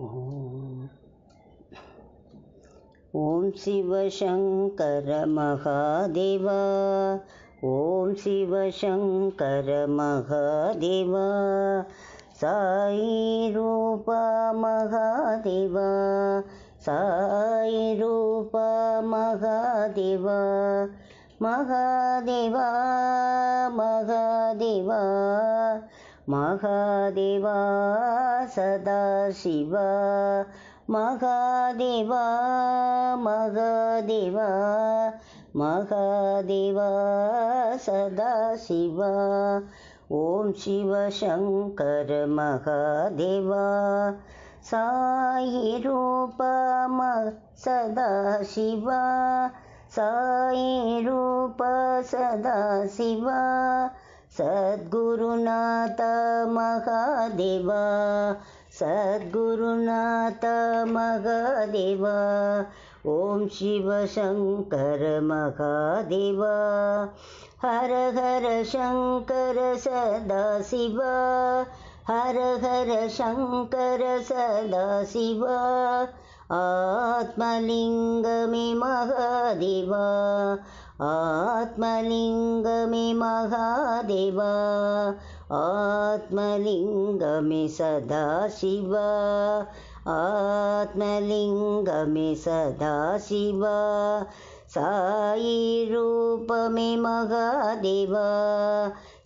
ஓம் சிவசங்கர மகாதேவா, ஓம் சிவசங்கர மகாதேவா, சாயி ரூபா மகாதேவா, சாயி ரூபா மகாதேவா, மகாதேவா மகாதேவா மகாதேவா சதாசிவா, மகாதேவா மகாதேவா மகாதேவா சதாசிவா. ஓம் சிவசங்கர மகாதேவா, சாயி ரூபா சதாசிவா, சாயி ரூபா சதாசிவா, சத்குருநாத மகாதேவா, சத்குருநாத மகாதேவா. ஓம் சிவசங்கர மகாதேவா, ஹர ஹர சங்கர சதாசிவா, ஹர ஹர சங்கர சதாசிவா, ஆத்மலிங்கமே மகாதேவா, ஆத்மலிங்கமே மகாதேவா, ஆத்மலிங்கமே சதாசிவா, ஆத்மலிங்கமே சதாசிவா, சாயி ரூபமே மகாதேவா,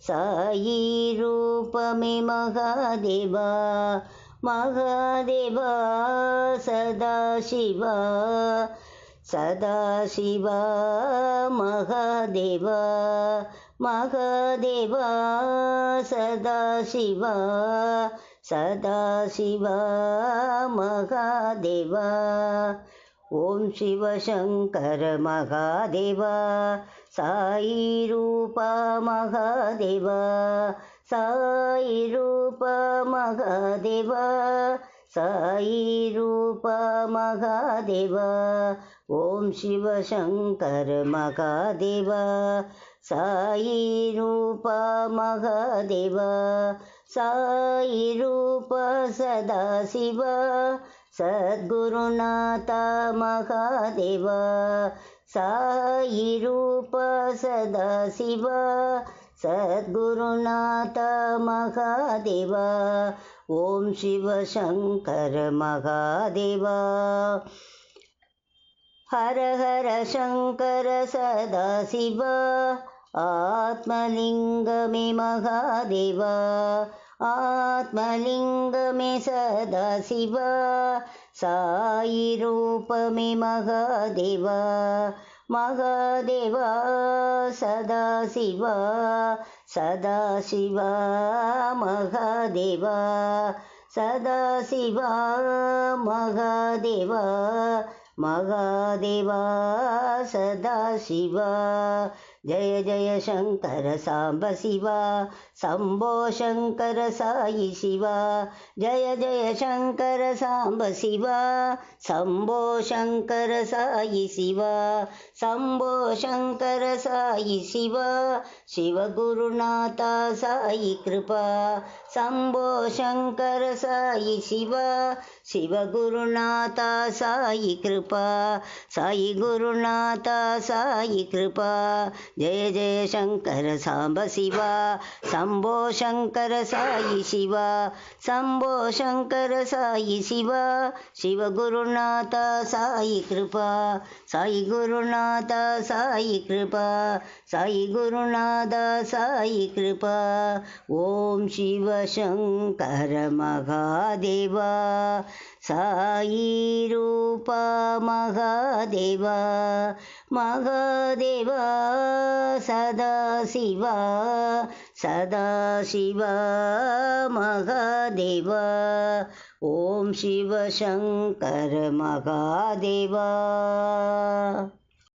சாயி ரூபமே மகாதேவா, மகாதேவா சதாசிவா, சதாசிவா மகாதேவா, மகாதேவா சதாசிவா, சதாசிவா மகாதேவா. ஓம் சிவசங்கர மகாதேவா, சாயி ரூபா மகாதேவா, சாயி ரூபா மகாதேவா, சாயி ரூபா மகாதேவா. ஓம் சிவசங்கர மகாதேவா, சாயி ரூபா மகாதேவா, சாயி ரூபா சதாசிவா, சத்குருநாத மகாதேவா, சாயி ரூபா சதாசிவா, சத்குருநாத மகாதேவா. ஓம் சிவசங்கர மகாதேவா, ஹர ஹர சங்கர சதாசிவா, ஆத்மலிங்கமே மகாதேவா, ஆத்மலிங்கமே சதாசிவா, சாயி ரூபமே மகாதேவா, மகாதேவா சதாசிவா, சதாசிவா மகாதேவா, சதாசிவா மகாதேவா, மகாதேவா சதாசிவா. ஜய ஜய சங்கர சாம்ப சிவா, சம்போ சங்கர சாயி சிவா, ஜய ஜய சங்கர சாம்ப சிவா, சம்போ சங்கர சாயி சிவா, சம்போ சங்கர சாயி சிவா, சிவகுருநாத சாயி கிருபா, சம்போ சங்கர சாயி சிவா, சிவகுருநாத சாயி கிருபா, சாயி குருநாத சாயி கிருபா. ஜய ஜய சங்கர சாம்ப சிவா, சம்போ சங்கர சாயி சிவா, சம்போ சங்கர சாயி சிவா, சிவகுருநாத சாயி கிருபா, சாயி குருநாத சாயி கிருபா, சாயி குருநாத சாயி கிருபா. ஓம் சிவசங்கர மகாதேவா, சாயி ரூபா மகாதேவா, மகாதேவா சதாசிவா, சதாசிவா மகாதேவா. ஓம் சிவசங்கர மகாதேவா.